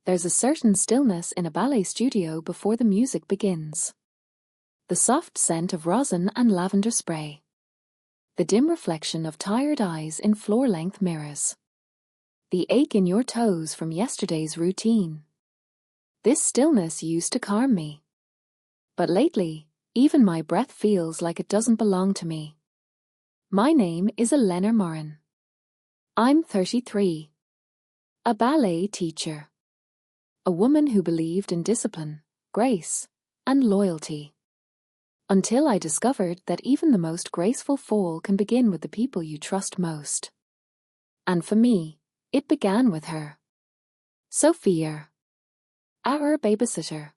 There's a certain stillness in a ballet studio before the music begins. The soft scent of rosin and lavender spray. The dim reflection of tired eyes in floor-length mirrors. The ache in your toes from yesterday's routine. This stillness used to calm me. But lately, even my breath feels like it doesn't belong to me. My name is Elena Morin. I'm 33. A ballet teacher. A woman who believed in discipline, grace, and loyalty. Until I discovered that even the most graceful fall can begin with the people you trust most. And for me, it began with her. Sophia. Our babysitter.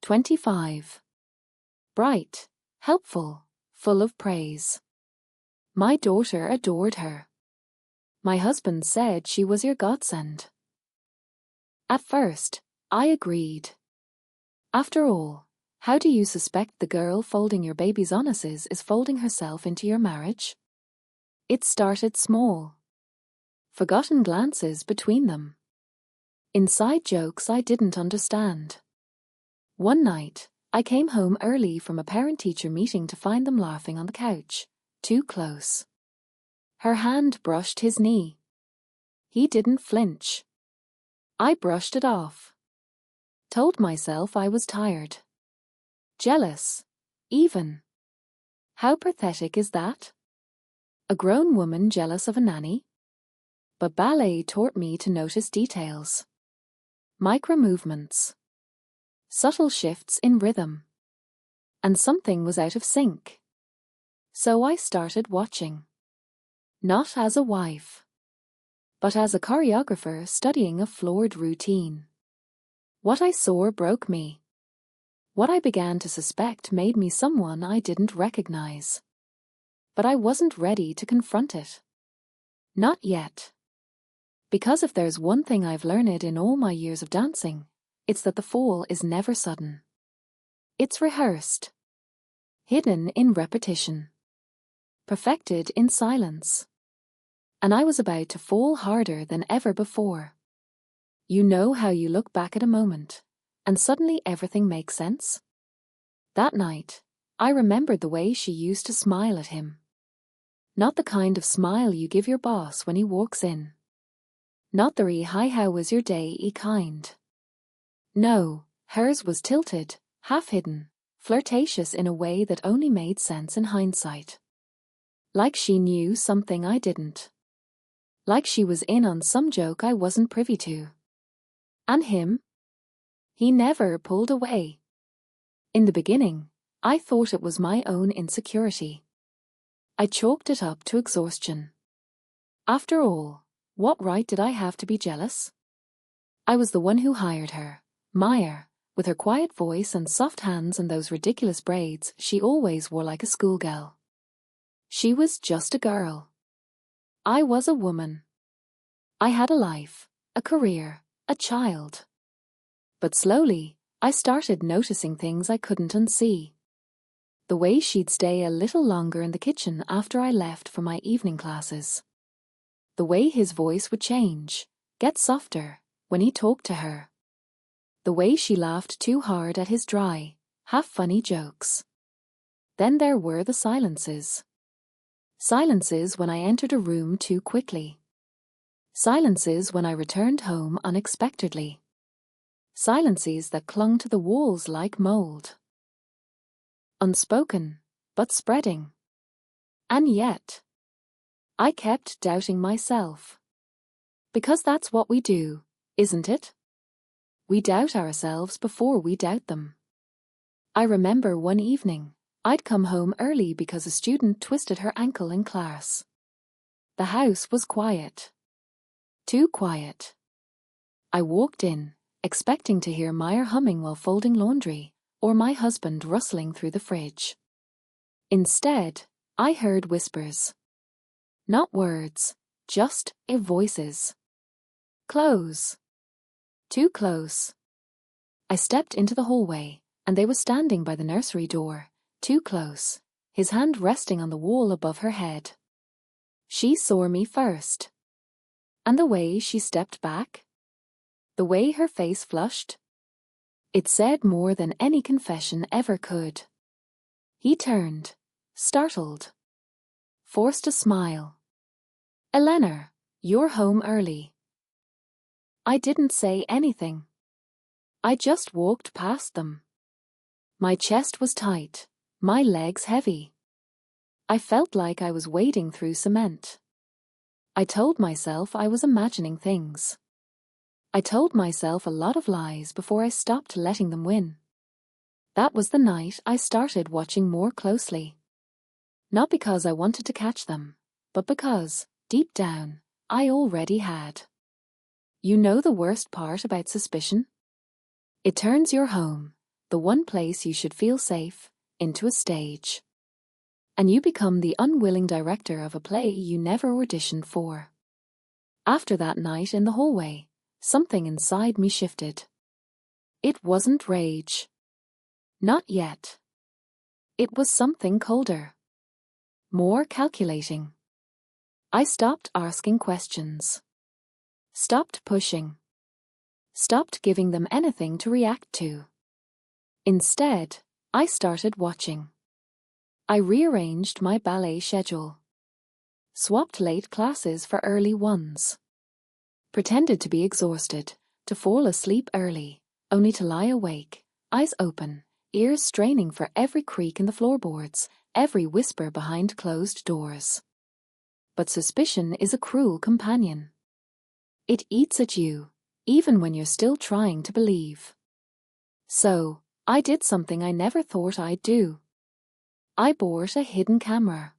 25. Bright, helpful, full of praise. My daughter adored her. My husband said she was your godsend. At first, I agreed. After all, how do you suspect the girl folding your baby's onuses is folding herself into your marriage? It started small. Forgotten glances between them. Inside jokes I didn't understand. One night, I came home early from a parent-teacher meeting to find them laughing on the couch, too close. Her hand brushed his knee. He didn't flinch. I brushed it off. Told myself I was tired. Jealous, even. How pathetic is that? A grown woman jealous of a nanny? But ballet taught me to notice details. Micro-movements. Subtle shifts in rhythm. And something was out of sync. So I started watching. Not as a wife, but as a choreographer studying a floored routine. What I saw broke me. What I began to suspect made me someone I didn't recognize. But I wasn't ready to confront it. Not yet. Because if there's one thing I've learned in all my years of dancing, it's that the fall is never sudden. It's rehearsed. Hidden in repetition. Perfected in silence. And I was about to fall harder than ever before. You know how you look back at a moment, and suddenly everything makes sense? That night, I remembered the way she used to smile at him. Not the kind of smile you give your boss when he walks in. Not the "hi, how was your day" kind. No, hers was tilted, half-hidden, flirtatious in a way that only made sense in hindsight. Like she knew something I didn't. Like she was in on some joke I wasn't privy to. And him? He never pulled away. In the beginning, I thought it was my own insecurity. I chalked it up to exhaustion. After all, what right did I have to be jealous? I was the one who hired her, Maya, with her quiet voice and soft hands and those ridiculous braids she always wore like a schoolgirl. She was just a girl. I was a woman. I had a life, a career, a child. But slowly, I started noticing things I couldn't unsee. The way she'd stay a little longer in the kitchen after I left for my evening classes. The way his voice would change, get softer, when he talked to her. The way she laughed too hard at his dry, half-funny jokes. Then there were the silences. Silences when I entered a room too quickly. Silences when I returned home unexpectedly. Silences that clung to the walls like mold. Unspoken, but spreading. And yet, I kept doubting myself. Because that's what we do, isn't it? We doubt ourselves before we doubt them. I remember one evening, I'd come home early because a student twisted her ankle in class. The house was quiet. Too quiet. I walked in, expecting to hear Meyer humming while folding laundry, or my husband rustling through the fridge. Instead, I heard whispers. Not words, just voices. Close. Too close. I stepped into the hallway, and they were standing by the nursery door, too close, his hand resting on the wall above her head. She saw me first. And the way she stepped back? The way her face flushed. It said more than any confession ever could. He turned, startled. Forced a smile. "Eleanor, you're home early." I didn't say anything. I just walked past them. My chest was tight, my legs heavy. I felt like I was wading through cement. I told myself I was imagining things. I told myself a lot of lies before I stopped letting them win. That was the night I started watching more closely. Not because I wanted to catch them, but because, deep down, I already had. You know the worst part about suspicion? It turns your home, the one place you should feel safe, into a stage. And you become the unwilling director of a play you never auditioned for. After that night in the hallway, something inside me shifted. It wasn't rage. Not yet. It was something colder. More calculating. I stopped asking questions. Stopped pushing. Stopped giving them anything to react to. Instead, I started watching. I rearranged my ballet schedule. Swapped late classes for early ones. Pretended to be exhausted, to fall asleep early, only to lie awake, eyes open, ears straining for every creak in the floorboards, every whisper behind closed doors. But suspicion is a cruel companion. It eats at you, even when you're still trying to believe. So, I did something I never thought I'd do. I bought a hidden camera.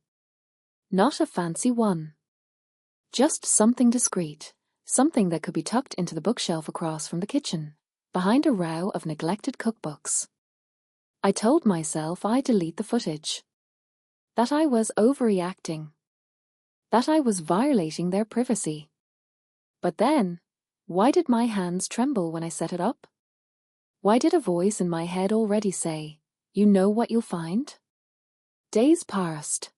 Not a fancy one. Just something discreet, something that could be tucked into the bookshelf across from the kitchen, behind a row of neglected cookbooks. I told myself I'd delete the footage. That I was overreacting. That I was violating their privacy. But then, why did my hands tremble when I set it up? Why did a voice in my head already say, "You know what you'll find"? Days passed.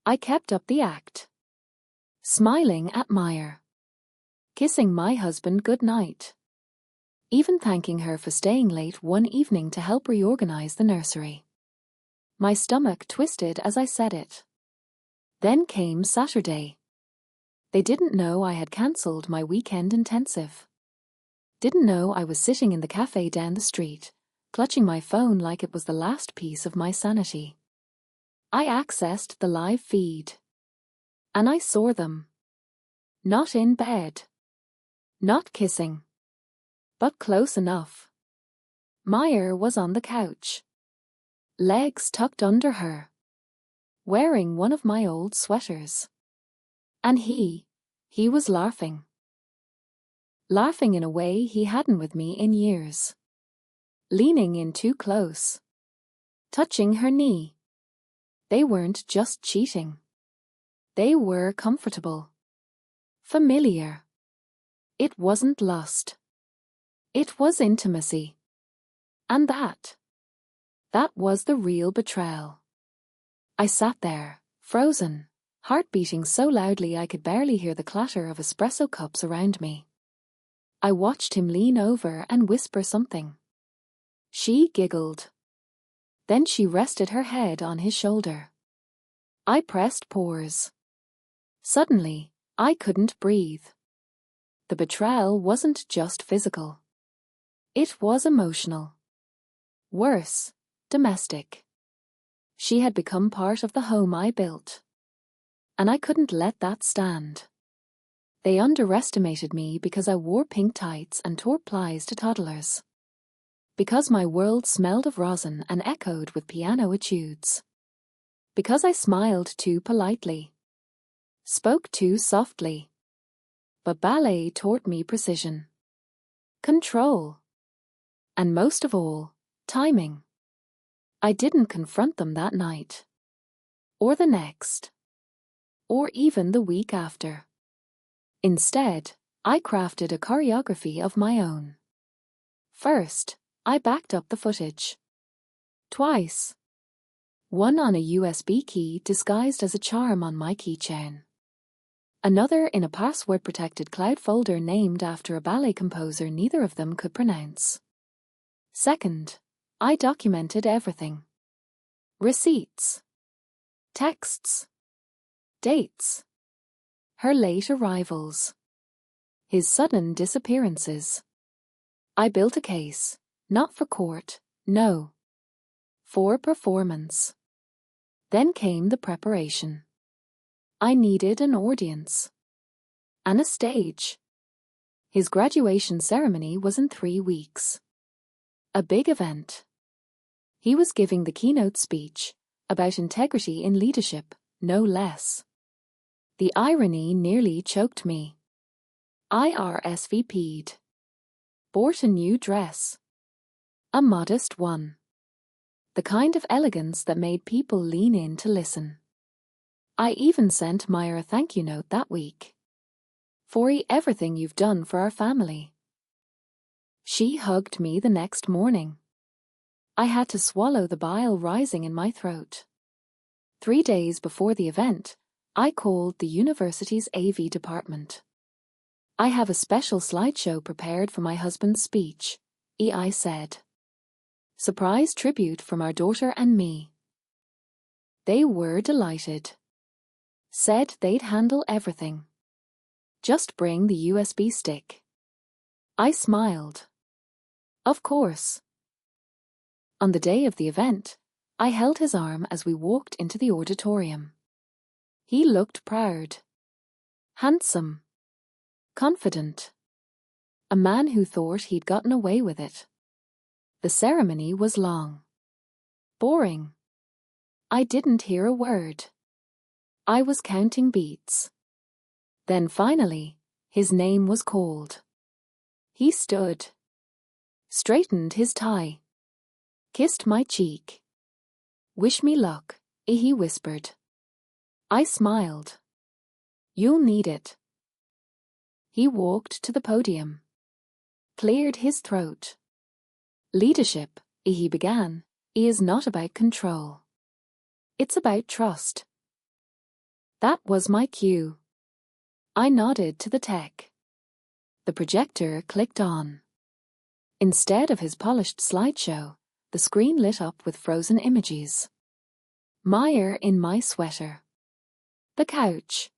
I kept up the act. Smiling at Meyer. Kissing my husband goodnight. Even thanking her for staying late one evening to help reorganize the nursery. My stomach twisted as I said it. Then came Saturday. They didn't know I had cancelled my weekend intensive. Didn't know I was sitting in the cafe down the street, clutching my phone like it was the last piece of my sanity. I accessed the live feed. And I saw them. Not in bed. Not kissing. But close enough. Meyer was on the couch. Legs tucked under her. Wearing one of my old sweaters. And he was laughing. Laughing in a way he hadn't with me in years. Leaning in too close. Touching her knee. They weren't just cheating. They were comfortable. Familiar. It wasn't lust. It was intimacy. And that was the real betrayal. I sat there, frozen, heart beating so loudly I could barely hear the clatter of espresso cups around me. I watched him lean over and whisper something. She giggled. Then she rested her head on his shoulder. I pressed pause. Suddenly, I couldn't breathe. The betrayal wasn't just physical. It was emotional. Worse, domestic. She had become part of the home I built. And I couldn't let that stand. They underestimated me because I wore pink tights and tore plies to toddlers. Because my world smelled of rosin and echoed with piano etudes. Because I smiled too politely. Spoke too softly. But ballet taught me precision. Control. And most of all, timing. I didn't confront them that night. Or the next. Or even the week after. Instead, I crafted a choreography of my own. First, I backed up the footage. Twice. One on a USB key disguised as a charm on my keychain. Another in a password-protected cloud folder named after a ballet composer neither of them could pronounce. Second, I documented everything. Receipts. Texts. Dates. Her late arrivals. His sudden disappearances. I built a case, not for court, no. For performance. Then came the preparation. I needed an audience. And a stage. His graduation ceremony was in 3 weeks. A big event. He was giving the keynote speech about integrity in leadership, no less. The irony nearly choked me. I RSVP'd. Bought a new dress. A modest one. The kind of elegance that made people lean in to listen. I even sent Meyer a thank you note that week. For everything you've done for our family. She hugged me the next morning. I had to swallow the bile rising in my throat. 3 days before the event, I called the university's AV department. I have a special slideshow prepared for my husband's speech, I said. Surprise tribute from our daughter and me. They were delighted. Said they'd handle everything. Just bring the USB stick. I smiled. Of course. On the day of the event, I held his arm as we walked into the auditorium. He looked proud. Handsome. Confident. A man who thought he'd gotten away with it. The ceremony was long. Boring. I didn't hear a word. I was counting beats. Then finally, his name was called. He stood. Straightened his tie. Kissed my cheek. Wish me luck, he whispered. I smiled. You'll need it. He walked to the podium. Cleared his throat. Leadership, he began, is not about control. It's about trust. That was my cue. I nodded to the tech. The projector clicked on. Instead of his polished slideshow, the screen lit up with frozen images. Meyer in my sweater. The couch.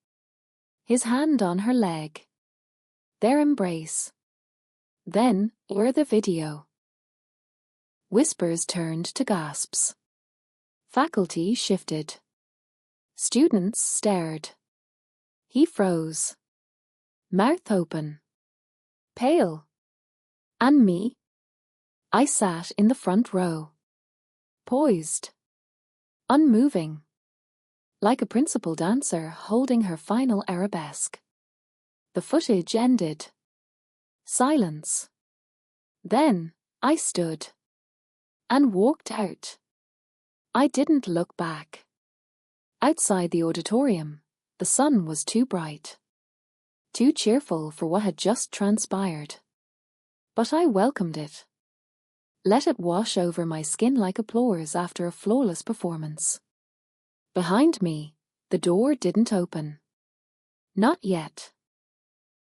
His hand on her leg. Their embrace. Then, the video. Whispers turned to gasps. Faculty shifted. Students stared. He froze. Mouth open. Pale. And me? I sat in the front row. Poised. Unmoving. Like a principal dancer holding her final arabesque. The footage ended. Silence. Then, I stood. And walked out. I didn't look back. Outside the auditorium, the sun was too bright. Too cheerful for what had just transpired. But I welcomed it. Let it wash over my skin like applause after a flawless performance. Behind me, the door didn't open. Not yet.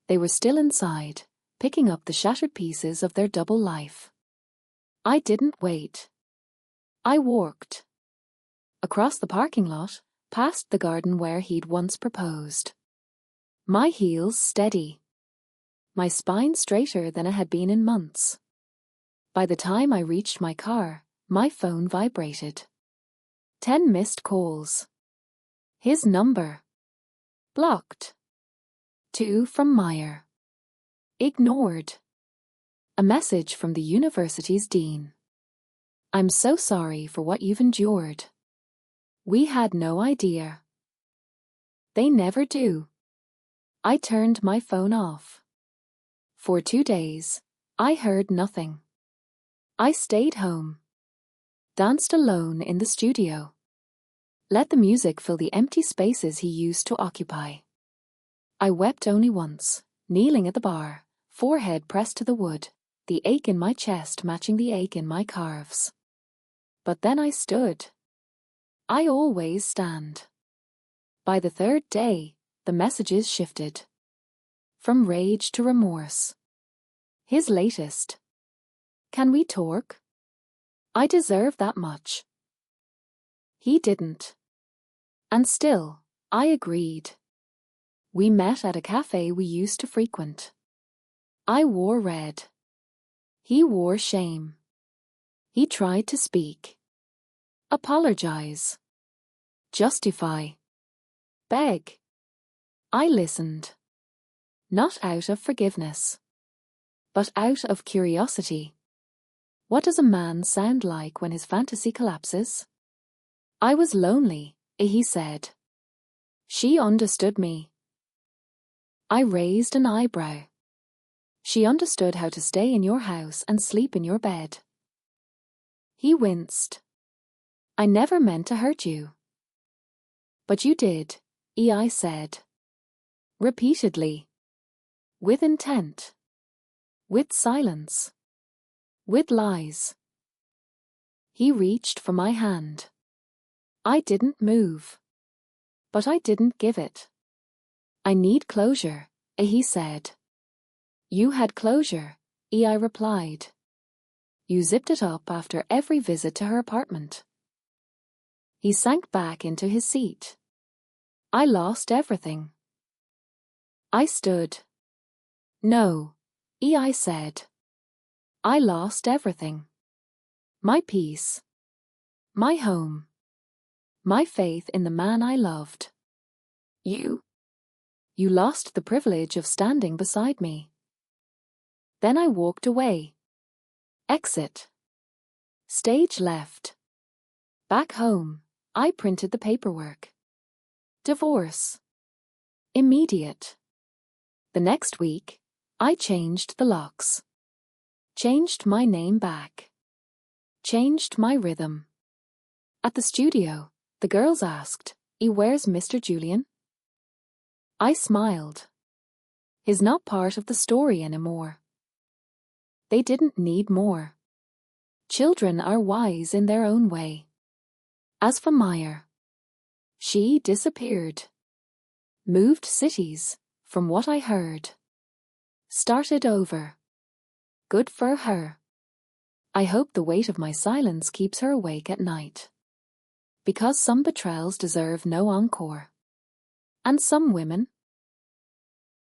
They were still inside, picking up the shattered pieces of their double life. I didn't wait. I walked. Across the parking lot, past the garden where he'd once proposed. My heels steady. My spine straighter than it had been in months. By the time I reached my car, my phone vibrated. 10 missed calls. His number. Blocked. 2 from Meyer. Ignored. A message from the university's dean. I'm so sorry for what you've endured. We had no idea. They never do. I turned my phone off. For 2 days, I heard nothing. I stayed home. Danced alone in the studio. Let the music fill the empty spaces he used to occupy. I wept only once, kneeling at the bar, forehead pressed to the wood, the ache in my chest matching the ache in my calves. But then I stood. I always stand. By the 3rd day, the messages shifted. From rage to remorse. His latest. Can we talk? I deserve that much. He didn't. And still, I agreed. We met at a cafe we used to frequent. I wore red. He wore shame. He tried to speak. Apologize. Justify. Beg. I listened. Not out of forgiveness, but out of curiosity. What does a man sound like when his fantasy collapses? I was lonely, he said. She understood me. I raised an eyebrow. She understood how to stay in your house and sleep in your bed. He winced. I never meant to hurt you. But you did, I said. Repeatedly. With intent. With silence. With lies. He reached for my hand. I didn't move. But I didn't give it. I need closure, he said. You had closure, I replied. You zipped it up after every visit to her apartment. He sank back into his seat. I lost everything. I stood. No, I said. I lost everything. My peace. My home. My faith in the man I loved. You lost the privilege of standing beside me. Then I walked away. Exit. Stage left. Back home, I printed the paperwork. Divorce. Immediate. The next week, I changed the locks. Changed my name back. Changed my rhythm. At the studio, the girls asked, where's Mr. Julian? I smiled. He's not part of the story anymore. They didn't need more. Children are wise in their own way. As for Meyer, she disappeared. Moved cities, from what I heard. Started over. Good for her. I hope the weight of my silence keeps her awake at night. Because some betrayals deserve no encore. And some women.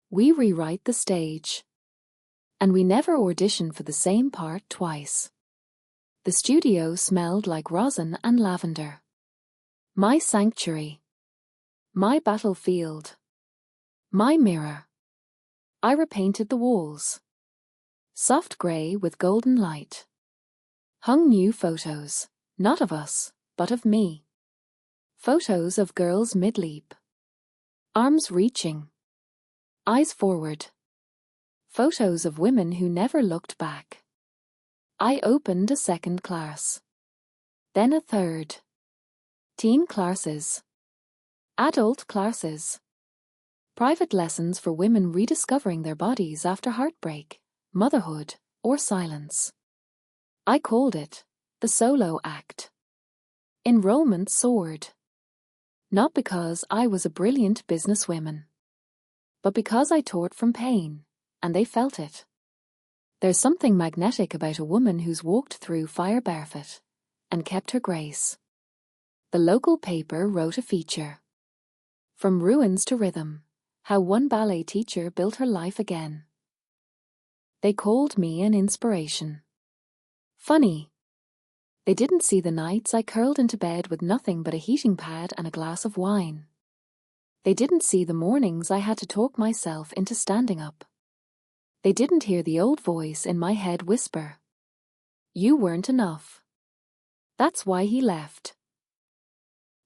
We rewrite the stage. And we never audition for the same part twice. The studio smelled like rosin and lavender. My sanctuary. My battlefield. My mirror. I repainted the walls. Soft grey with golden light. Hung new photos, not of us, but of me. Photos of girls mid-leap. Arms reaching. Eyes forward. Photos of women who never looked back. I opened a second class. Then a third. Teen classes. Adult classes. Private lessons for women rediscovering their bodies after heartbreak, motherhood, or silence. I called it the solo act. Enrollment soared. Not because I was a brilliant businesswoman, but because I taught from pain, and they felt it. There's something magnetic about a woman who's walked through fire barefoot and kept her grace. The local paper wrote a feature. From ruins to rhythm, how one ballet teacher built her life again. They called me an inspiration. Funny. They didn't see the nights I curled into bed with nothing but a heating pad and a glass of wine. They didn't see the mornings I had to talk myself into standing up. They didn't hear the old voice in my head whisper, "You weren't enough. That's why he left."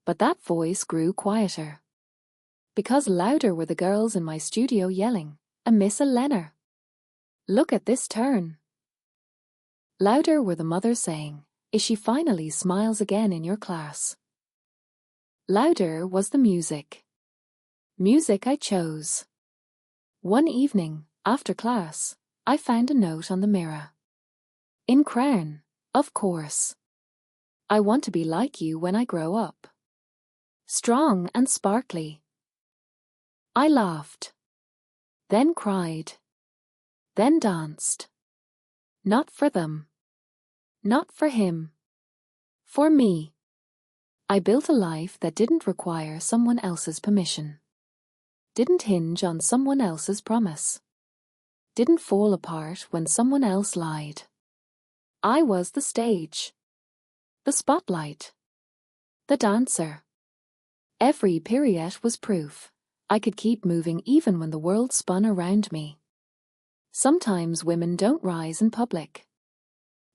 But that voice grew quieter. Because louder were the girls in my studio yelling, "A Miss Eleanor! Look at this turn!" Louder were the mothers saying, "Is she finally smiles again in your class?" Louder was the music. Music I chose. One evening, after class, I found a note on the mirror. In crayon, of course. I want to be like you when I grow up. Strong and sparkly. I laughed, then cried, then danced. Not for them. Not for him. For me. I built a life that didn't require someone else's permission. Didn't hinge on someone else's promise. Didn't fall apart when someone else lied. I was the stage. The spotlight. The dancer. Every pirouette was proof I could keep moving even when the world spun around me. Sometimes women don't rise in public.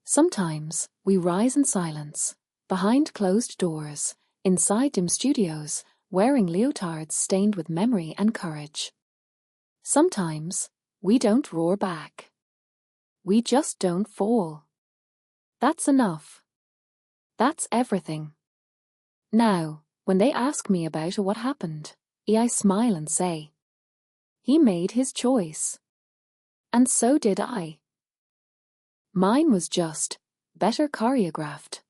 Sometimes we rise in silence, behind closed doors, inside dim studios, wearing leotards stained with memory and courage. Sometimes we don't roar back. We just don't fall. That's enough. That's everything. Now, when they ask me about what happened, I smile and say, he made his choice. And so did I. Mine was just better choreographed.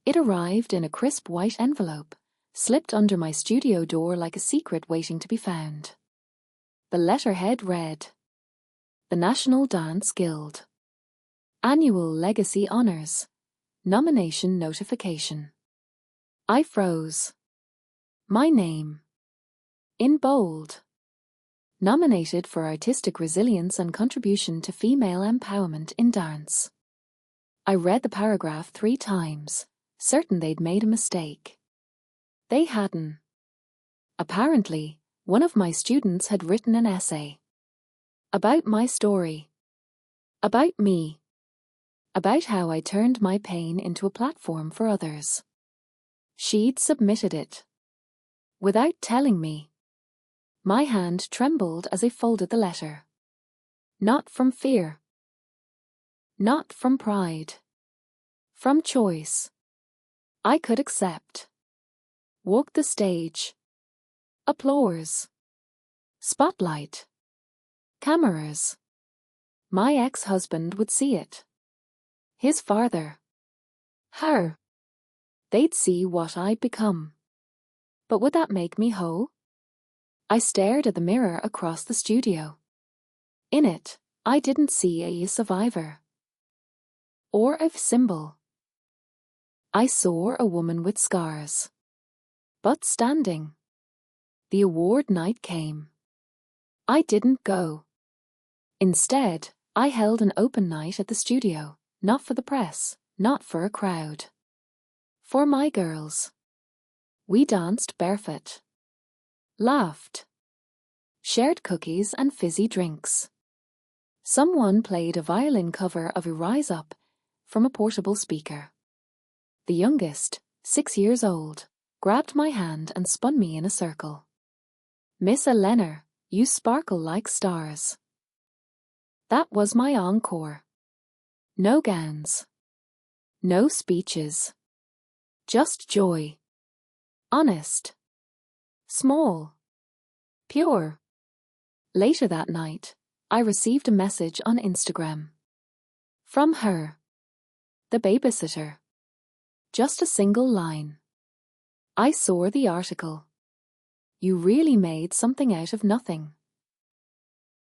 It arrived in a crisp white envelope, slipped under my studio door like a secret waiting to be found. The letterhead read, The National Dance Guild. Annual Legacy Honors. Nomination Notification. I froze. My name. In bold. Nominated for artistic resilience and contribution to female empowerment in dance. I read the paragraph 3 times, certain they'd made a mistake. They hadn't. Apparently, one of my students had written an essay. About my story. About me. About how I turned my pain into a platform for others. She'd submitted it. Without telling me. My hand trembled as I folded the letter. Not from fear. Not from pride. From choice. I could accept. Walk the stage. Applause. Spotlight. Cameras. My ex-husband would see it. His father. Her. They'd see what I'd become. But would that make me whole? I stared at the mirror across the studio. In it, I didn't see a survivor. Or a symbol. I saw a woman with scars. But standing. The award night came. I didn't go. Instead, I held an open night at the studio, not for the press, not for a crowd. For my girls. We danced barefoot. Laughed. Shared cookies and fizzy drinks. Someone played a violin cover of a Rise Up from a portable speaker. The youngest, 6 years old, grabbed my hand and spun me in a circle. Miss Eleanor, you sparkle like stars. That was my encore. No gowns. No speeches. Just joy. Honest. Small. Pure. Later that night, I received a message on Instagram. From her. The babysitter. Just a single line. I saw the article. You really made something out of nothing.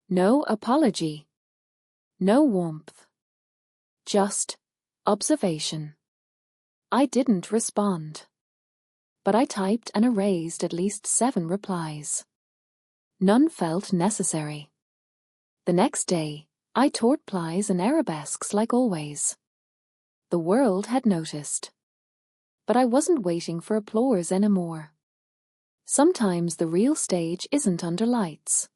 No apology. No warmth. Just observation. I didn't respond. But I typed and erased at least 7 replies. None felt necessary. The next day, I taught plies and arabesques like always. The world had noticed. But I wasn't waiting for applause anymore. Sometimes the real stage isn't under lights.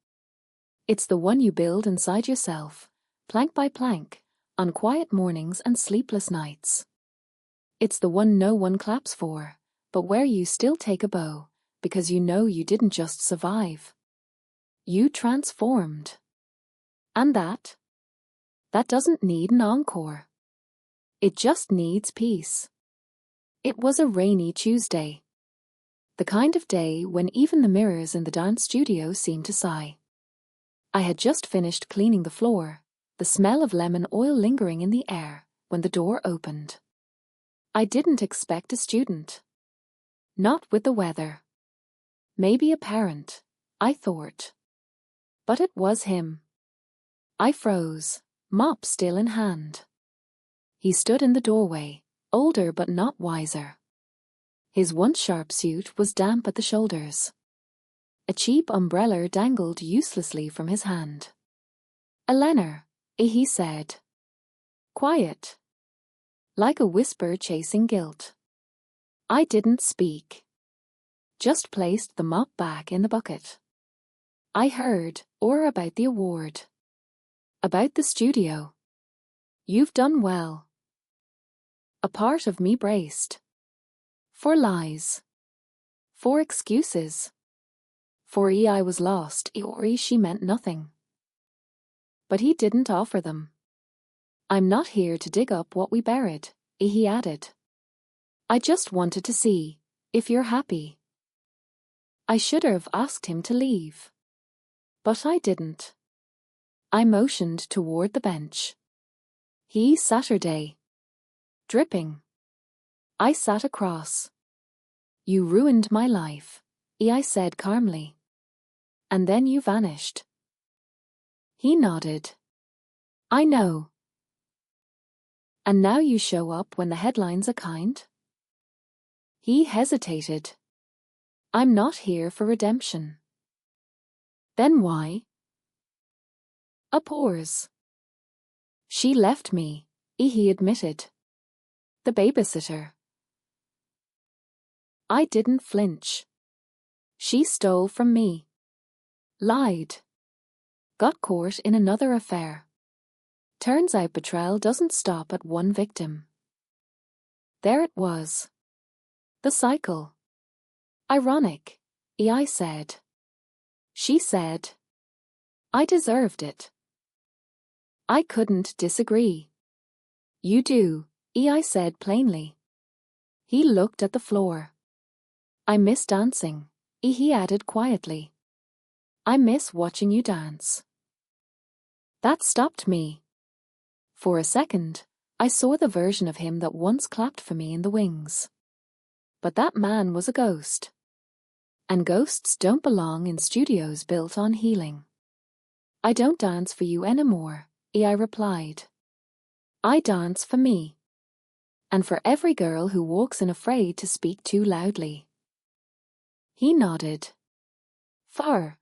It's the one you build inside yourself, plank by plank, on quiet mornings and sleepless nights. It's the one no one claps for, but where you still take a bow, because you know you didn't just survive. You transformed. And that doesn't need an encore. It just needs peace. It was a rainy Tuesday. The kind of day when even the mirrors in the dance studio seemed to sigh. I had just finished cleaning the floor, the smell of lemon oil lingering in the air, when the door opened. I didn't expect a student. Not with the weather. Maybe a parent. I thought. But it was him. I froze, mop still in hand. He stood in the doorway, older but not wiser. His once sharp suit was damp at the shoulders. A cheap umbrella dangled uselessly from his hand. "Eleanor," he said. Quiet. Like a whisper chasing guilt. I didn't speak. Just placed the mop back in the bucket. I heard, or about the award. About the studio. "You've done well." A part of me braced. For lies. For excuses. For I was lost, or she meant nothing. But he didn't offer them. "I'm not here to dig up what we buried," he added. "I just wanted to see if you're happy." I should have asked him to leave. But I didn't. I motioned toward the bench. He Saturday. Dripping. I sat across. "You ruined my life," I said calmly. "And then you vanished." He nodded. "I know." "And now you show up when the headlines are kind?" He hesitated. "I'm not here for redemption." "Then why?" A pause. "She left me," he admitted. "The babysitter." I didn't flinch. She stole from me. Lied. Got caught in another affair. Turns out betrayal doesn't stop at one victim. There it was. The cycle. "Ironic," I said. She said. I deserved it. I couldn't disagree. "You do," I said plainly. He looked at the floor. "I miss dancing," he added quietly. "I miss watching you dance." That stopped me. For a second, I saw the version of him that once clapped for me in the wings. But that man was a ghost. And ghosts don't belong in studios built on healing. "I don't dance for you anymore," I replied. "I dance for me. And for every girl who walks in afraid to speak too loudly." He nodded. "Far."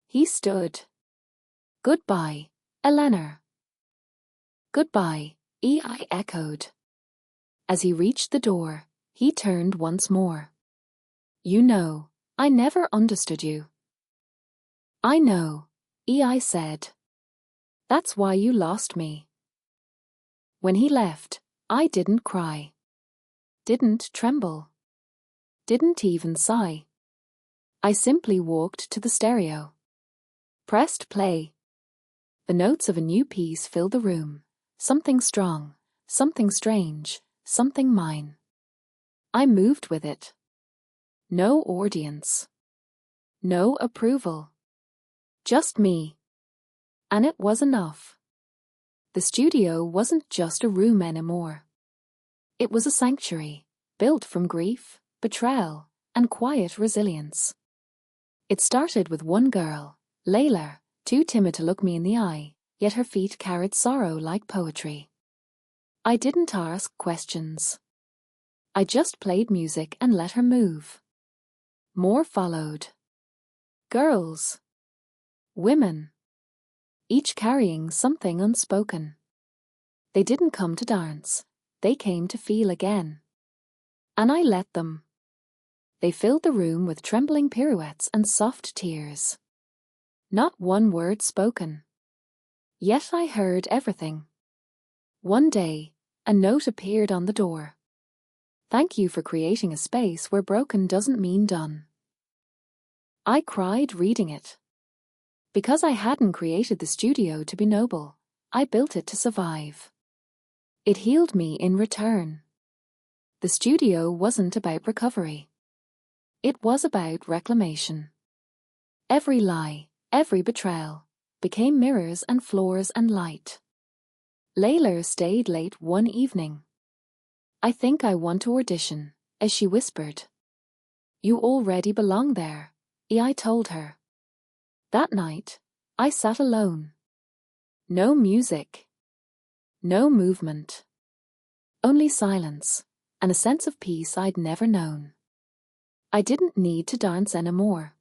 He stood. "Goodbye, Eleanor." "Goodbye," I echoed. As he reached the door, he turned once more. "You know, I never understood you." "I know," I said. "That's why you lost me." When he left, I didn't cry. Didn't tremble. Didn't even sigh. I simply walked to the stereo. Pressed play. The notes of a new piece filled the room. Something strong, something strange, something mine. I moved with it. No audience. No approval. Just me. And it was enough. The studio wasn't just a room anymore. It was a sanctuary, built from grief, betrayal, and quiet resilience. It started with one girl, Layla, too timid to look me in the eye, yet her feet carried sorrow like poetry. I didn't ask questions. I just played music and let her move. More followed. Girls. Women. Each carrying something unspoken. They didn't come to dance. They came to feel again. And I let them. They filled the room with trembling pirouettes and soft tears. Not one word spoken. Yet I heard everything. One day, a note appeared on the door. "Thank you for creating a space where broken doesn't mean done." I cried reading it. Because I hadn't created the studio to be noble, I built it to survive. It healed me in return. The studio wasn't about recovery. It was about reclamation. Every lie, every betrayal, became mirrors and floors and light. Layla stayed late one evening. "I think I want to audition," as she whispered. "You already belong there," I told her. That night, I sat alone. No music. No movement. Only silence, and a sense of peace I'd never known. I didn't need to dance anymore.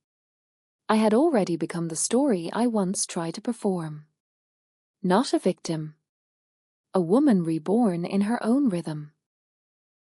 I had already become the story I once tried to perform. Not a victim. A woman reborn in her own rhythm.